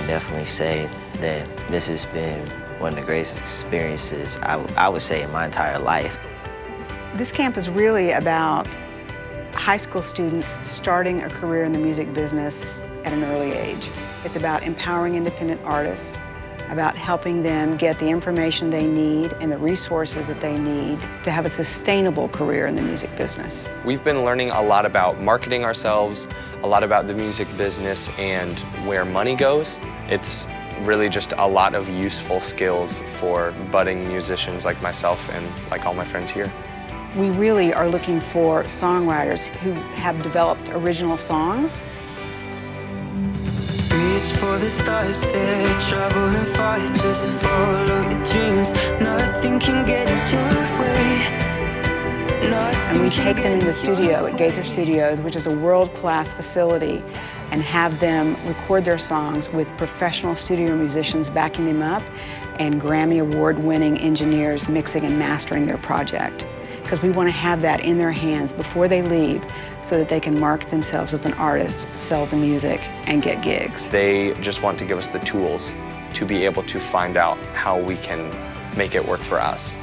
can definitely say that this has been one of the greatest experiences I would say in my entire life. This camp is really about high school students starting a career in the music business at an early age. It's about empowering independent artists, about helping them get the information they need and the resources that they need to have a sustainable career in the music business. We've been learning a lot about marketing ourselves, a lot about the music business and where money goes. It's really just a lot of useful skills for budding musicians like myself and like all my friends here. We really are looking for songwriters who have developed original songs. Reach for the stars, they're traveling far. Just follow your dreams. Nothing can get in your way. And we take them in the studio at Gaither Studios, which is a world-class facility, and have them record their songs with professional studio musicians backing them up and Grammy Award-winning engineers mixing and mastering their project. Because we want to have that in their hands before they leave so that they can market themselves as an artist, sell the music, and get gigs. They just want to give us the tools to be able to find out how we can make it work for us.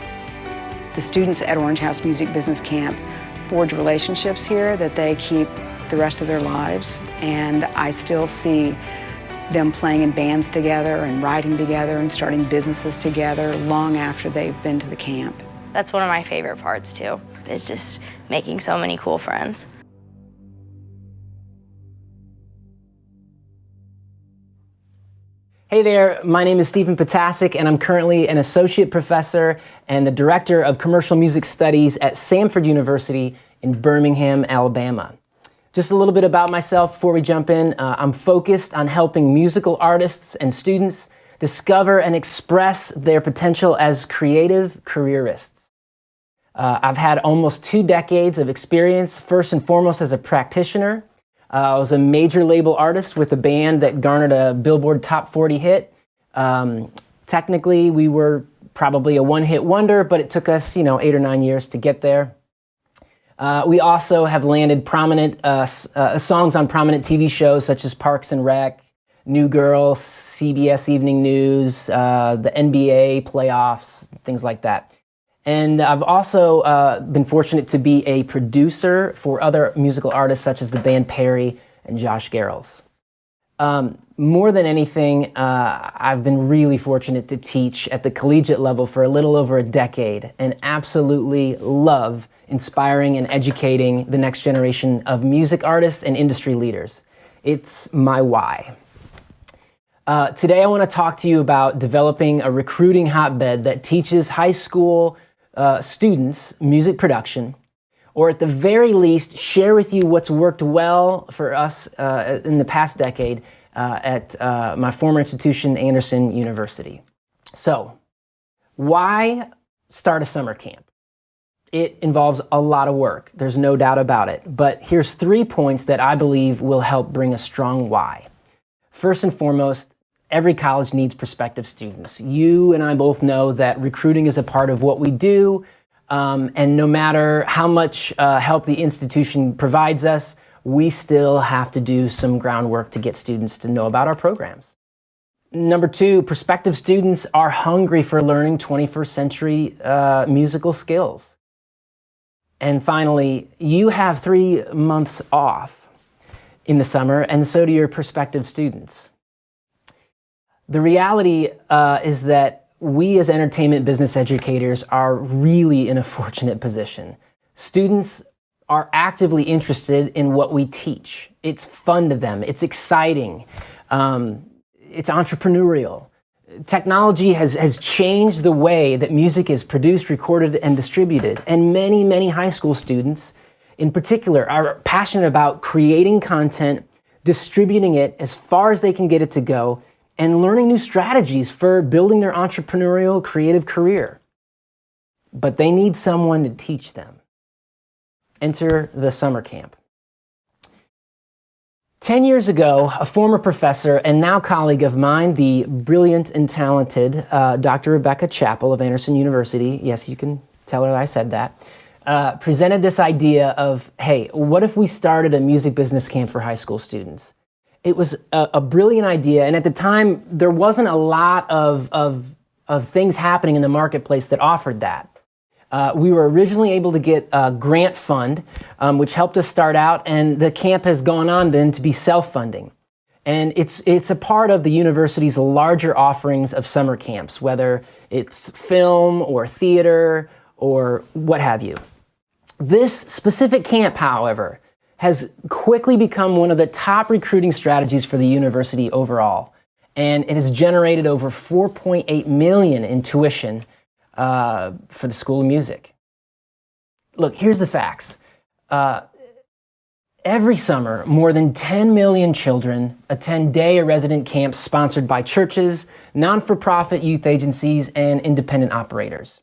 The students at Orange House Music Business Camp forge relationships here that they keep the rest of their lives, and I still see them playing in bands together and writing together and starting businesses together long after they've been to the camp. That's one of my favorite parts too, is just making so many cool friends. Hey there, my name is Stephen Potaczek, and I'm currently an associate professor and the director of commercial music studies at Samford University in Birmingham, Alabama. Just a little bit about myself before we jump in. I'm focused on helping musical artists and students discover and express their potential as creative careerists. I've had almost 2 decades of experience, first and foremost as a practitioner. I was a major label artist with a band that garnered a Billboard Top 40 hit. Technically, we were probably a one-hit wonder, but it took us, 8 or 9 years to get there. We also have landed prominent songs on prominent TV shows such as Parks and Rec, New Girl, CBS Evening News, the NBA playoffs, things like that. And I've also been fortunate to be a producer for other musical artists such as the band Perry and Josh Garrels. More than anything, I've been really fortunate to teach at the collegiate level for a little over a decade and absolutely love inspiring and educating the next generation of music artists and industry leaders. It's my why. Today I want to talk to you about developing a recruiting hotbed that teaches high school students music production, or at the very least share with you what's worked well for us in the past decade at my former institution, Anderson University. So, why start a summer camp? It involves a lot of work, there's no doubt about it, but here's 3 points that I believe will help bring a strong why. First and foremost, every college needs prospective students. You and I both know that recruiting is a part of what we do, and no matter how much help the institution provides us, we still have to do some groundwork to get students to know about our programs. Number 2, prospective students are hungry for learning 21st century musical skills. And finally, you have 3 months off in the summer, and so do your prospective students. The reality is that we as entertainment business educators are really in a fortunate position. Students are actively interested in what we teach. It's fun to them, it's exciting, it's entrepreneurial. Technology has changed the way that music is produced, recorded, and distributed, and many, many high school students in particular are passionate about creating content, distributing it as far as they can get it to go, and learning new strategies for building their entrepreneurial creative career. But they need someone to teach them. Enter the summer camp. 10 years ago, a former professor and now colleague of mine, the brilliant and talented Dr. Rebecca Chappell of Anderson University, yes, you can tell her I said that, presented this idea of, hey, what if we started a music business camp for high school students? It was a brilliant idea, and at the time, there wasn't a lot of things happening in the marketplace that offered that. We were originally able to get a grant fund, which helped us start out, and the camp has gone on then to be self-funding. And it's a part of the university's larger offerings of summer camps, whether it's film or theater or what have you. This specific camp, however, has quickly become one of the top recruiting strategies for the university overall. And it has generated over $4.8 million in tuition for the School of Music. Look, here's the facts. Every summer, more than 10 million children attend day or resident camps sponsored by churches, non-for-profit youth agencies, and independent operators.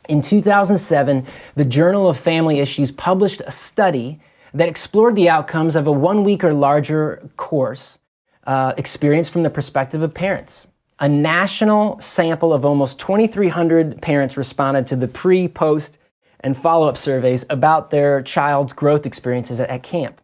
In 2007, the Journal of Family Issues published a study that explored the outcomes of a 1 week or larger course experience from the perspective of parents. A national sample of almost 2,300 parents responded to the pre, post, and follow-up surveys about their child's growth experiences at camp.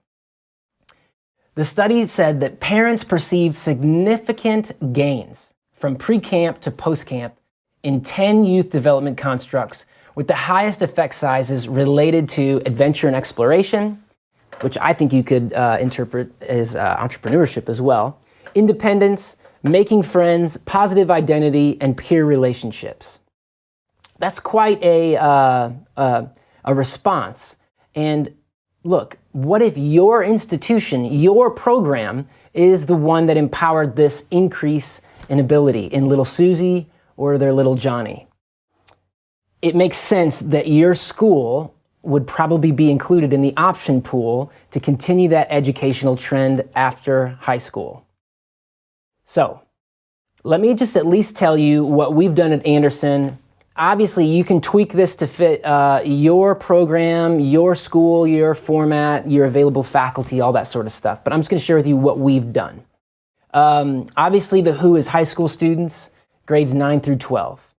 The study said that parents perceived significant gains from pre-camp to post-camp in 10 youth development constructs, with the highest effect sizes related to adventure and exploration, which I think you could interpret as entrepreneurship as well, independence, making friends, positive identity, and peer relationships. That's quite a response. And look, what if your institution, your program, is the one that empowered this increase in ability in little Susie or their little Johnny? It makes sense that your school would probably be included in the option pool to continue that educational trend after high school. So, let me just at least tell you what we've done at Anderson. Obviously, you can tweak this to fit your program, your school, your format, your available faculty, all that sort of stuff. But I'm just going to share with you what we've done. Obviously, the Who is high school students, grades 9 through 12.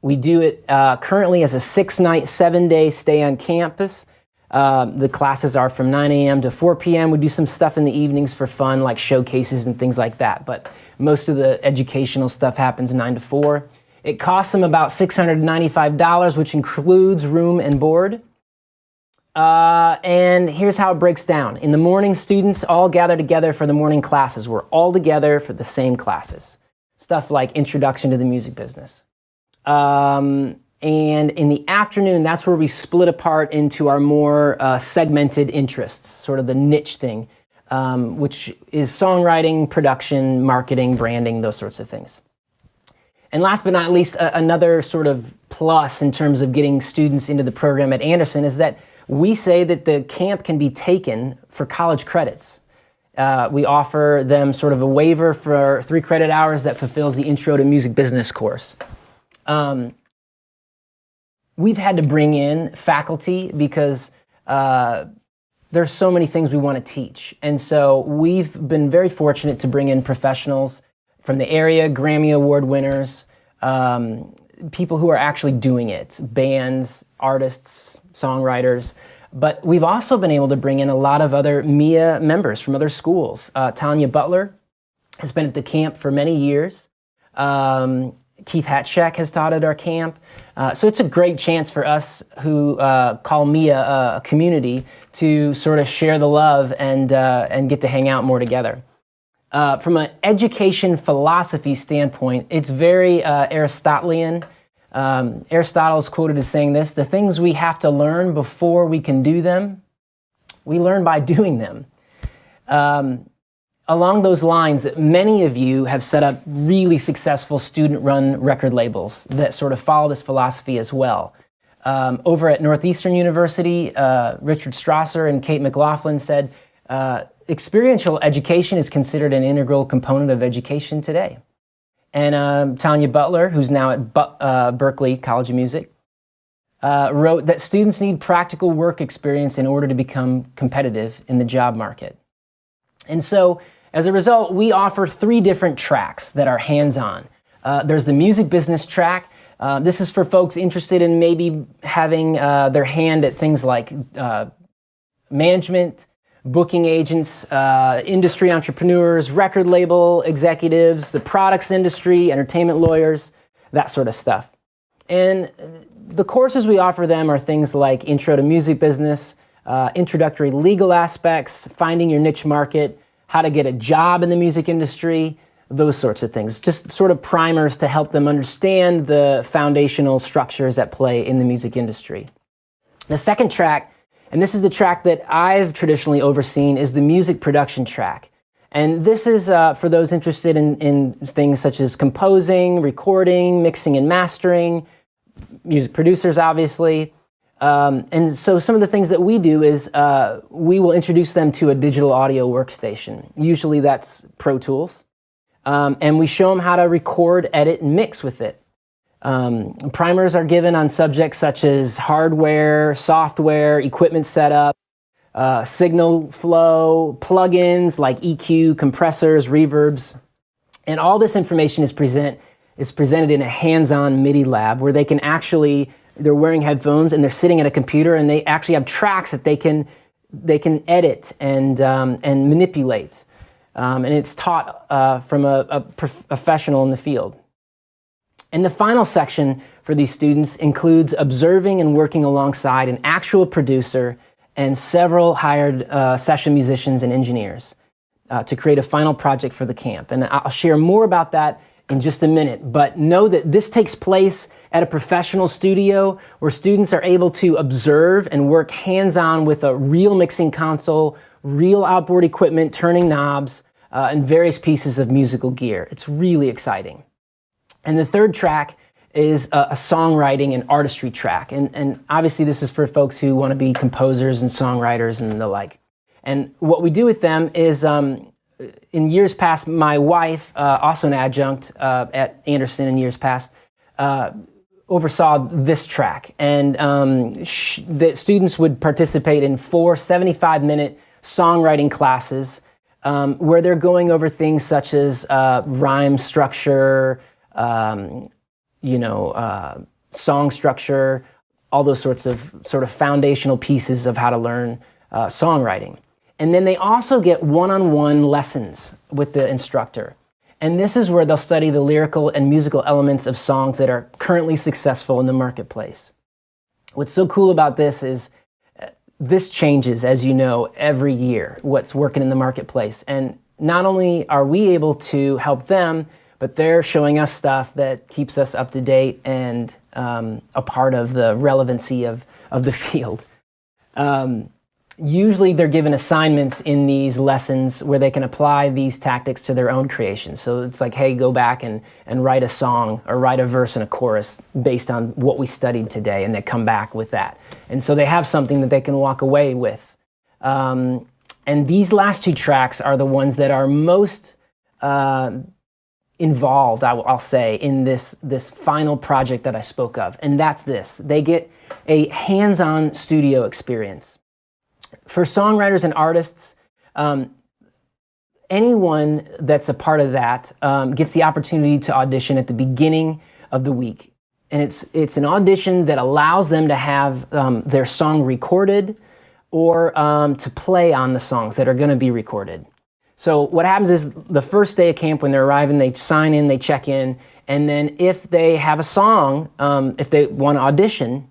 We do it currently as a 6-night, 7-day stay on campus. The classes are from 9 a.m. to 4 p.m. We do some stuff in the evenings for fun, like showcases and things like that. But most of the educational stuff happens 9 to 4. It costs them about $695, which includes room and board. And here's how it breaks down. In the morning, students all gather together for the morning classes. We're all together for the same classes. Stuff like Introduction to the Music Business. And in the afternoon, that's where we split apart into our more segmented interests, sort of the niche thing, which is songwriting, production, marketing, branding, those sorts of things. And last but not least, another sort of plus in terms of getting students into the program at Anderson is that we say that the camp can be taken for college credits. We offer them sort of a waiver for 3 credit hours that fulfills the Intro to Music Business course. We've had to bring in faculty because there's so many things we want to teach. And so we've been very fortunate to bring in professionals from the area, Grammy Award winners, people who are actually doing it, bands, artists, songwriters. But we've also been able to bring in a lot of other MEIEA members from other schools. Tanya Butler has been at the camp for many years. Keith Hatchak has taught at our camp. So it's a great chance for us who call MEIEA a community to sort of share the love and get to hang out more together. From an education philosophy standpoint, it's very Aristotelian. Aristotle is quoted as saying this: the things we have to learn before we can do them, we learn by doing them. Along those lines, many of you have set up really successful student-run record labels that sort of follow this philosophy as well. Over at Northeastern University, Richard Strasser and Kate McLaughlin said, experiential education is considered an integral component of education today. And Tanya Butler, who's now at Berkeley College of Music, wrote that students need practical work experience in order to become competitive in the job market. And so, as a result, we offer 3 different tracks that are hands-on. There's the music business track. This is for folks interested in maybe having their hand at things like management, booking agents, industry entrepreneurs, record label executives, the products industry, entertainment lawyers, that sort of stuff. And the courses we offer them are things like Intro to Music Business, introductory legal aspects, finding your niche market, how to get a job in the music industry, those sorts of things. Just sort of primers to help them understand the foundational structures at play in the music industry. The second track, and this is the track that I've traditionally overseen, is the music production track. And this is for those interested in things such as composing, recording, mixing and mastering, music producers obviously. And so some of the things that we do is we will introduce them to a digital audio workstation. Usually that's Pro Tools. And we show them how to record, edit, and mix with it. Primers are given on subjects such as hardware, software, equipment setup, signal flow, plugins like EQ, compressors, reverbs. And all this information is presented in a hands-on MIDI lab where they can actually, they're wearing headphones and they're sitting at a computer and they actually have tracks that they can edit and manipulate. And it's taught from a professional in the field. And the final section for these students includes observing and working alongside an actual producer and several hired session musicians and engineers to create a final project for the camp. And I'll share more about that in just a minute, but know that this takes place at a professional studio where students are able to observe and work hands-on with a real mixing console, real outboard equipment, turning knobs, and various pieces of musical gear. It's really exciting. And the third track is a songwriting and artistry track. And obviously this is for folks who want to be composers and songwriters and the like. And what we do with them is, in years past, my wife, also an adjunct at Anderson in years past, oversaw this track. And the students would participate in 4 75-minute songwriting classes where they're going over things such as rhyme structure, song structure, all those sorts of foundational pieces of how to learn songwriting. And then they also get one-on-one lessons with the instructor. And this is where they'll study the lyrical and musical elements of songs that are currently successful in the marketplace. What's so cool about this is this changes, as you know, every year, what's working in the marketplace. And not only are we able to help them, but they're showing us stuff that keeps us up to date and a part of the relevancy of the field. Usually they're given assignments in these lessons where they can apply these tactics to their own creations. So it's like, hey, go back and write a song or write a verse and a chorus based on what we studied today, and they come back with that. And so they have something that they can walk away with. And these last 2 tracks are the ones that are most involved, I'll say, in this final project that I spoke of. And that's this. They get a hands-on studio experience. For songwriters and artists, anyone that's a part of that gets the opportunity to audition at the beginning of the week. And it's an audition that allows them to have their song recorded or to play on the songs that are going to be recorded. So what happens is the first day of camp when they're arriving, they sign in, they check in, and then if they have a song, if they want to audition,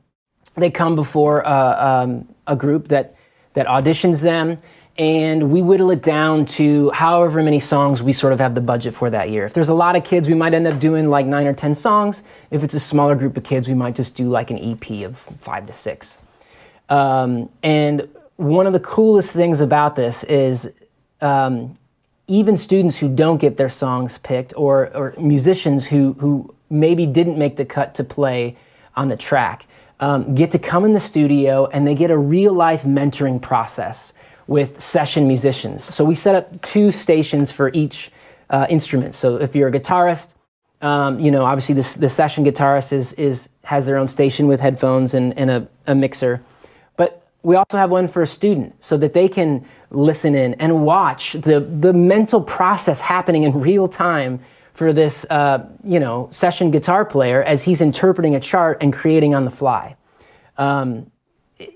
they come before a group that auditions them, and we whittle it down to however many songs we sort of have the budget for that year. If there's a lot of kids, we might end up doing like 9 or 10 songs. If it's a smaller group of kids, we might just do like an EP of 5 to 6. And one of the coolest things about this is even students who don't get their songs picked or musicians who maybe didn't make the cut to play on the track get to come in the studio, and they get a real-life mentoring process with session musicians. So we set up 2 stations for each instrument. So if you're a guitarist, obviously the session guitarist has their own station with headphones and a mixer. But we also have one for a student so that they can listen in and watch the mental process happening in real time for this session guitar player as he's interpreting a chart and creating on the fly.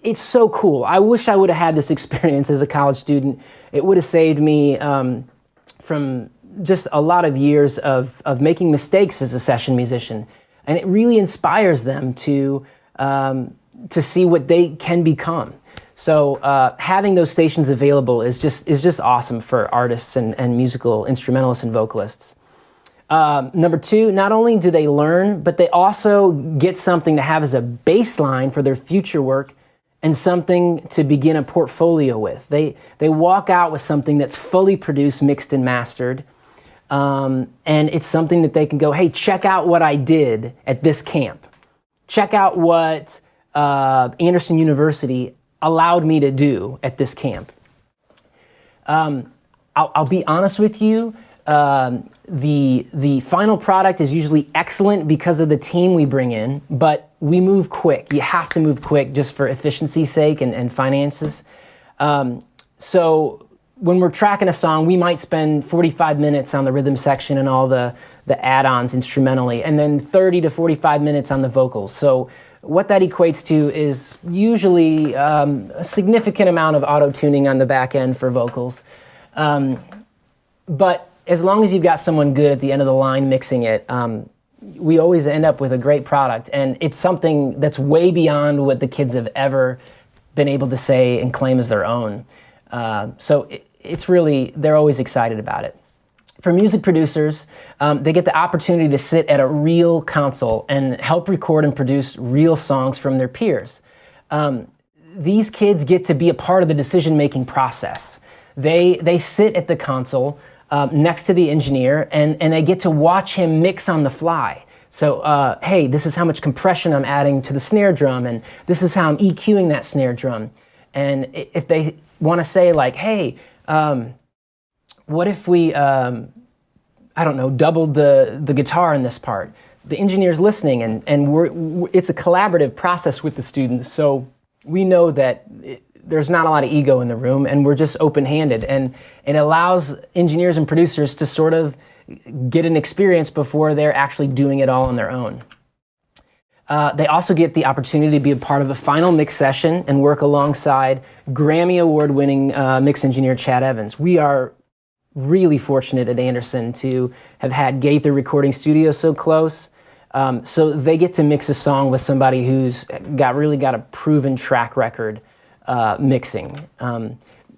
it's so cool. I wish I would have had this experience as a college student. It would have saved me from just a lot of years of making mistakes as a session musician. And it really inspires them to see what they can become. So having those stations available is just awesome for artists and musical instrumentalists and vocalists. Number two, not only do they learn, but they also get something to have as a baseline for their future work and something to begin a portfolio with. They walk out with something that's fully produced, mixed, and mastered. And it's something that they can go, hey, check out what I did at this camp. Check out what Anderson University allowed me to do at this camp. I'll be honest with you, the final product is usually excellent because of the team we bring in, but we move quick. You have to move quick just for efficiency's sake and finances. So when we're tracking a song, we might spend 45 minutes on the rhythm section and all the add-ons instrumentally, and then 30 to 45 minutes on the vocals. So what that equates to is usually a significant amount of auto-tuning on the back end for vocals. But as long as you've got someone good at the end of the line mixing it, we always end up with a great product. And it's something that's way beyond what the kids have ever been able to say and claim as their own. So it's really, they're always excited about it. For music producers, they get the opportunity to sit at a real console and help record and produce real songs from their peers. These kids get to be a part of the decision-making process. They sit at the console next to the engineer and they get to watch him mix on the fly. So, hey, this is how much compression I'm adding to the snare drum, and this is how I'm EQing that snare drum. And if they want to say like, hey, what if we, I don't know, doubled the guitar in this part? The engineer's listening, and it's a collaborative process with the students, so we know that there's not a lot of ego in the room, and we're just open-handed, and it allows engineers and producers to sort of get an experience before they're actually doing it all on their own. They also get the opportunity to be a part of a final mix session and work alongside Grammy Award-winning mix engineer Chad Evans. We are really fortunate at Anderson to have had Gaither Recording Studio so close. So they get to mix a song with somebody who's really got a proven track record mixing.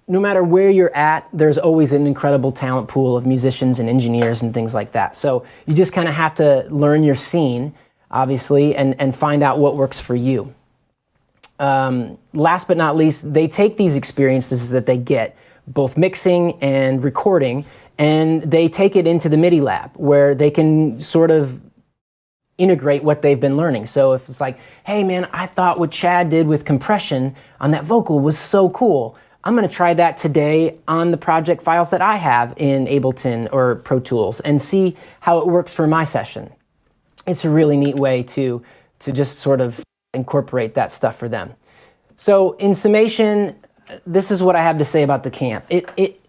No matter where you're at, there's always an incredible talent pool of musicians and engineers and things like that. So you just kind of have to learn your scene, obviously, and find out what works for you. Last but not least, they take these experiences that they get, both mixing and recording, and they take it into the MIDI lab where they can sort of integrate what they've been learning. So if it's like, hey man, I thought what Chad did with compression on that vocal was so cool, I'm going to try that today on the project files that I have in Ableton or Pro Tools and see how it works for my session. It's a really neat way to just sort of incorporate that stuff for them. So in summation, this is what I have to say about the camp.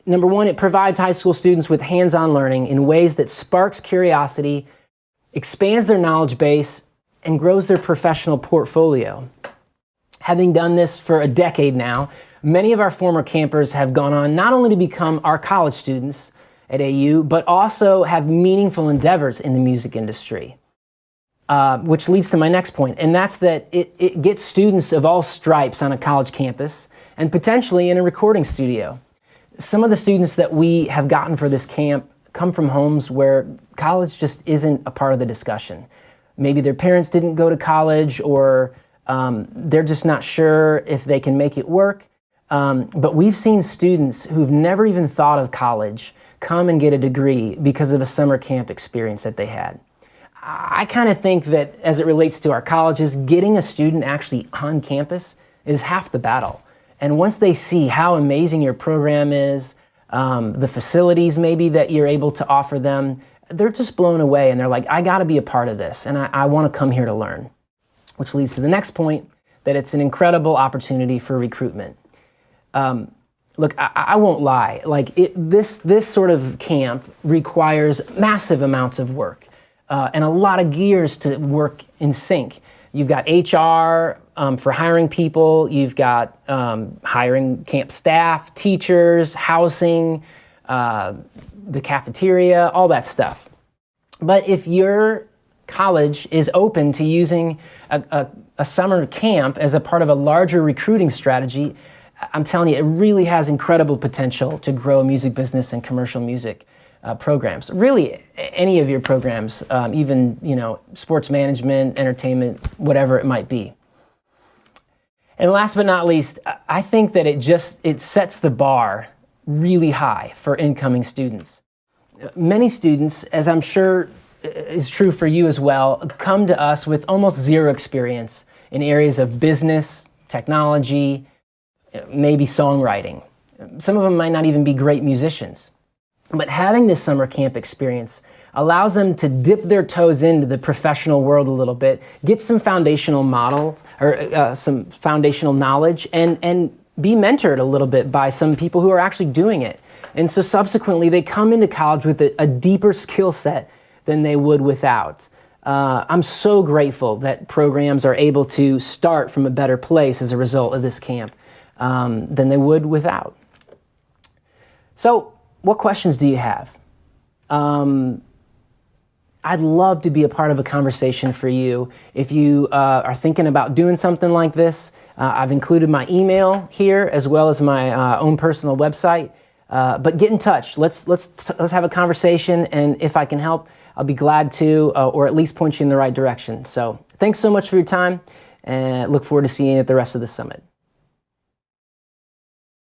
Number one, it provides high school students with hands-on learning in ways that sparks curiosity, expands their knowledge base, and grows their professional portfolio. Having done this for a decade now, many of our former campers have gone on not only to become our college students at AU, but also have meaningful endeavors in the music industry. Which leads to my next point, and that's that it gets students of all stripes on a college campus and potentially in a recording studio. Some of the students that we have gotten for this camp come from homes where college just isn't a part of the discussion. Maybe their parents didn't go to college, or they're just not sure if they can make it work. But we've seen students who've never even thought of college come and get a degree because of a summer camp experience that they had. I kind of think that as it relates to our colleges, getting a student actually on campus is half the battle. And once they see how amazing your program is, the facilities maybe that you're able to offer them, they're just blown away and they're like, I gotta be a part of this and I wanna come here to learn. Which leads to the next point, that it's an incredible opportunity for recruitment. Look, I won't lie, like this sort of camp requires massive amounts of work and a lot of gears to work in sync. You've got HR for hiring people. You've got hiring camp staff, teachers, housing, the cafeteria, all that stuff. But if your college is open to using a summer camp as a part of a larger recruiting strategy, I'm telling you, it really has incredible potential to grow a music business and commercial music programs. Really, any of your programs, even sports management, entertainment, whatever it might be. And last but not least, I think that it sets the bar really high for incoming students. Many students, as I'm sure is true for you as well, come to us with almost zero experience in areas of business, technology, maybe songwriting. Some of them might not even be great musicians. But having this summer camp experience allows them to dip their toes into the professional world a little bit, get some foundational some foundational knowledge, and be mentored a little bit by some people who are actually doing it. And so subsequently, they come into college with a deeper skill set than they would without. I'm so grateful that programs are able to start from a better place as a result of this camp than they would without. So, what questions do you have? I'd love to be a part of a conversation for you. If you are thinking about doing something like this, I've included my email here as well as my own personal website. But get in touch. Let's have a conversation, and if I can help, I'll be glad to, or at least point you in the right direction. So thanks so much for your time, and look forward to seeing you at the rest of the summit.